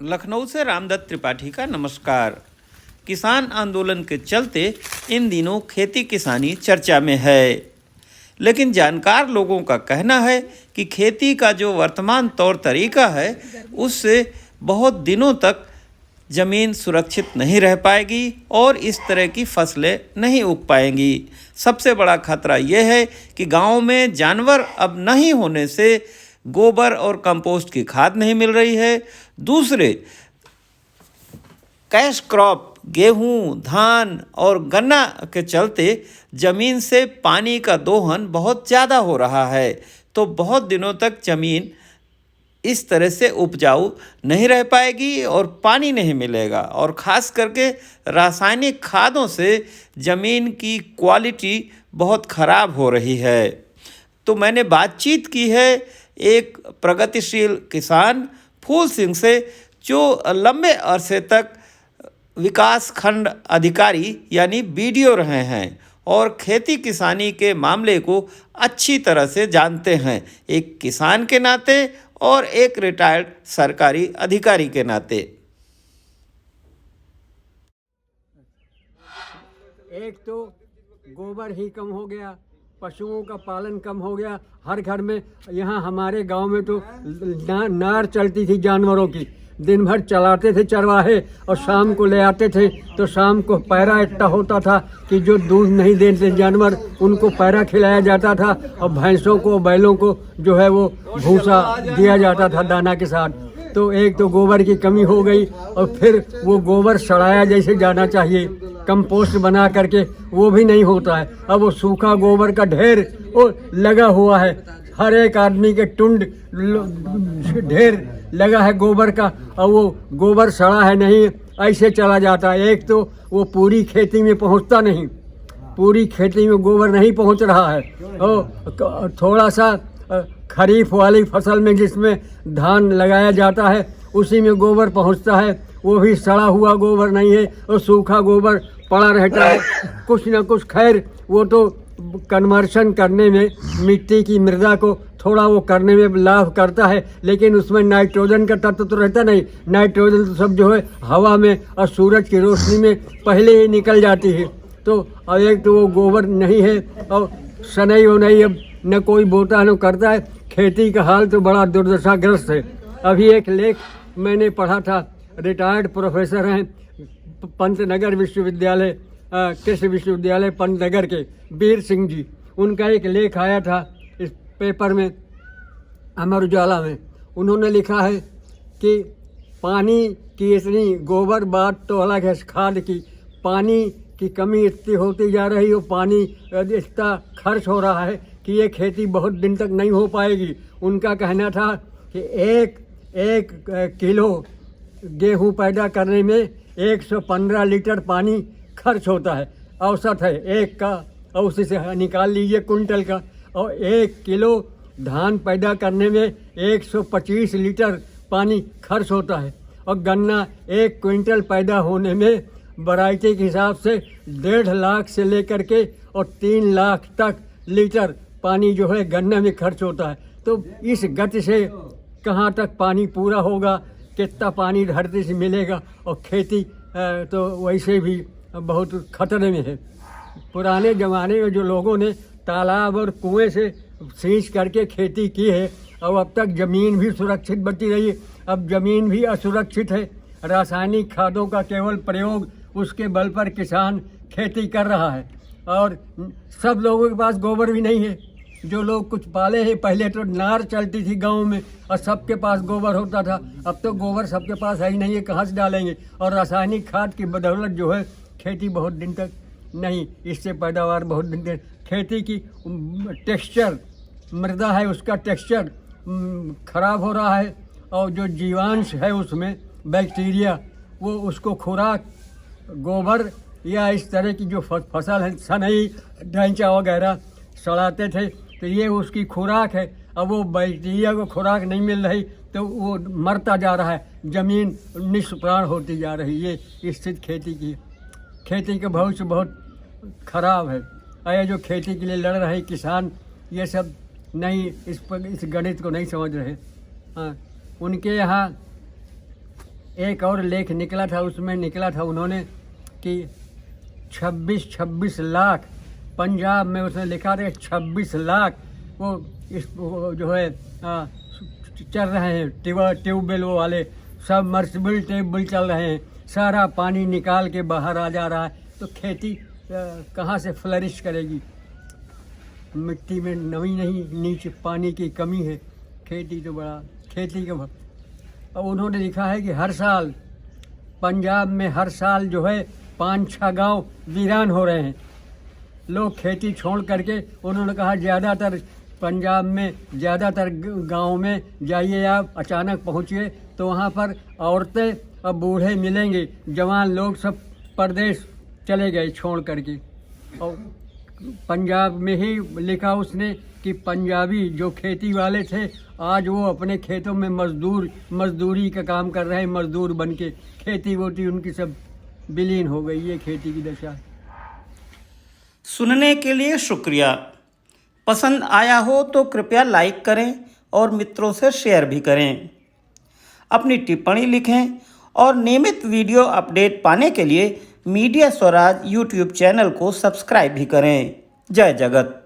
लखनऊ से रामदत्त त्रिपाठी का नमस्कार। किसान आंदोलन के चलते इन दिनों खेती किसानी चर्चा में है, लेकिन जानकार लोगों का कहना है कि खेती का जो वर्तमान तौर तरीका है उससे बहुत दिनों तक ज़मीन सुरक्षित नहीं रह पाएगी और इस तरह की फसलें नहीं उग पाएंगी। सबसे बड़ा खतरा यह है कि गाँव में जानवर अब नहीं होने से गोबर और कंपोस्ट की खाद नहीं मिल रही है। दूसरे कैश क्रॉप गेहूं, धान और गन्ना के चलते ज़मीन से पानी का दोहन बहुत ज़्यादा हो रहा है, तो बहुत दिनों तक ज़मीन इस तरह से उपजाऊ नहीं रह पाएगी और पानी नहीं मिलेगा। और ख़ास करके रासायनिक खादों से ज़मीन की क्वालिटी बहुत ख़राब हो रही है। तो मैंने बातचीत की है एक प्रगतिशील किसान फूल सिंह से, जो लंबे अरसे तक विकास खंड अधिकारी यानी बीडीओ रहे हैं और खेती किसानी के मामले को अच्छी तरह से जानते हैं, एक किसान के नाते और एक रिटायर्ड सरकारी अधिकारी के नाते। एक तो गोबर ही कम हो गया, पशुओं का पालन कम हो गया। हर घर में, यहाँ हमारे गांव में तो नार चलती थी जानवरों की, दिन भर चलाते थे चरवाहे और शाम को ले आते थे, तो शाम को पैरा इतना होता था कि जो दूध नहीं देते जानवर उनको पैरा खिलाया जाता था और भैंसों को, बैलों को जो है वो भूसा दिया जाता था दाना के साथ। तो एक तो गोबर की कमी हो गई और फिर वो गोबर सड़ाया जैसे जाना चाहिए, कंपोस्ट बना करके वो भी नहीं होता है। अब वो सूखा गोबर का ढेर वो लगा हुआ है, हर एक आदमी के टुंड ढेर लगा है गोबर का, और वो गोबर सड़ा है नहीं, ऐसे चला जाता है। एक तो वो पूरी खेती में पहुंचता नहीं, पूरी खेती में गोबर नहीं पहुंच रहा है। और थोड़ा सा खरीफ वाली फसल में जिसमें धान लगाया जाता है उसी में गोबर पहुंचता है, वो भी सड़ा हुआ गोबर नहीं है और सूखा गोबर पड़ा रहता है। कुछ न कुछ खैर वो तो कन्वर्शन करने में, मिट्टी की मृदा को थोड़ा वो करने में लाभ करता है, लेकिन उसमें नाइट्रोजन का तत्व तो रहता नहीं। नाइट्रोजन तो सब जो है हवा में और सूरज की रोशनी में पहले ही निकल जाती है। तो अब एक तो वो गोबर नहीं है और सनई वो नहीं, अब न कोई बोता न करता है। खेती का हाल तो बड़ा दुर्दशाग्रस्त है। अभी एक लेख मैंने पढ़ा था, रिटायर्ड प्रोफेसर हैं पंतनगर विश्वविद्यालय, कृषि विश्वविद्यालय पंतनगर के वीर सिंह जी, उनका एक लेख आया था इस पेपर में, अमर उजाला में। उन्होंने लिखा है कि पानी की इतनी, गोबर बात तो अलग है खाद की, पानी की कमी इतनी होती जा रही है, पानी इतना खर्च हो रहा है कि ये खेती बहुत दिन तक नहीं हो पाएगी। उनका कहना था कि एक किलो गेहूं पैदा करने में 115 लीटर पानी खर्च होता है, औसत है एक का, और उसी से निकाल लीजिए कुंटल का। और 1 किलो धान पैदा करने में 125 लीटर पानी खर्च होता है। और गन्ना 1 क्विंटल पैदा होने में वैरायटी के हिसाब से 1.5 लाख से लेकर के और 3 लाख तक लीटर पानी जो है गन्ना में खर्च होता है। तो इस गति से कहाँ तक पानी पूरा होगा, कितना पानी धरती से मिलेगा, और खेती तो वैसे भी बहुत खतरे में है। पुराने ज़माने में जो लोगों ने तालाब और कुएं से सींच करके खेती की है, और अब तक ज़मीन भी सुरक्षित बची रही है, अब ज़मीन भी असुरक्षित है। रासायनिक खादों का केवल प्रयोग, उसके बल पर किसान खेती कर रहा है। और सब लोगों के पास गोबर भी नहीं है। जो लोग कुछ पाले हैं, पहले तो नार चलती थी गांव में और सबके पास गोबर होता था, अब तो गोबर सबके पास है ही नहीं है, कहाँ से डालेंगे। और रासायनिक खाद की बदौलत जो है खेती बहुत दिन तक नहीं, इससे पैदावार बहुत दिन तक, खेती की टेक्सचर, मृदा है उसका टेक्सचर खराब हो रहा है, और जो जीवांश है उसमें बैक्टीरिया, वो उसको खुराक गोबर या इस तरह की जो फसल है, सनई, ढैंचा वगैरह सड़ाते थे, तो ये उसकी खुराक है। अब वो बैक्टीरिया को खुराक नहीं मिल रही तो वो मरता जा रहा है, ज़मीन निष्प्राण होती जा रही है। ये स्थिति खेती का भविष्य बहुत खराब है। ये जो खेती के लिए लड़ रहे किसान, ये सब नहीं, इस गणित को नहीं समझ रहे। हाँ, उनके यहाँ एक और लेख निकला था, उसमें निकला था उन्होंने कि 26 लाख पंजाब में, उसने लिखा था 26 लाख वो जो है चल रहे हैं ट्यूबवेल वो वाले, सब मर्सिबल ट्यूबवेल चल रहे हैं, सारा पानी निकाल के बाहर आ जा रहा है। तो खेती कहाँ से फ्लरिश करेगी? मिट्टी में नमी नहीं, नीचे पानी की कमी है, खेती तो बड़ा खेती का। अब उन्होंने लिखा है कि हर साल पंजाब में हर साल जो है 5-6 गांव वीरान हो रहे हैं, लोग खेती छोड़ करके। उन्होंने कहा ज़्यादातर पंजाब में ज़्यादातर गांव में जाइए, आप अचानक पहुँचिए तो वहाँ पर औरतें और बूढ़े मिलेंगे, जवान लोग सब परदेश चले गए छोड़ करके। और पंजाब में ही लिखा उसने कि पंजाबी जो खेती वाले थे आज वो अपने खेतों में मजदूरी का काम कर रहे हैं, मजदूर बन के। खेती वोटी उनकी सब विलीन हो गई, ये खेती की दशा। सुनने के लिए शुक्रिया। पसंद आया हो तो कृपया लाइक करें और मित्रों से शेयर भी करें। अपनी टिप्पणी लिखें और नियमित वीडियो अपडेट पाने के लिए मीडिया स्वराज यूट्यूब चैनल को सब्सक्राइब भी करें। जय जगत।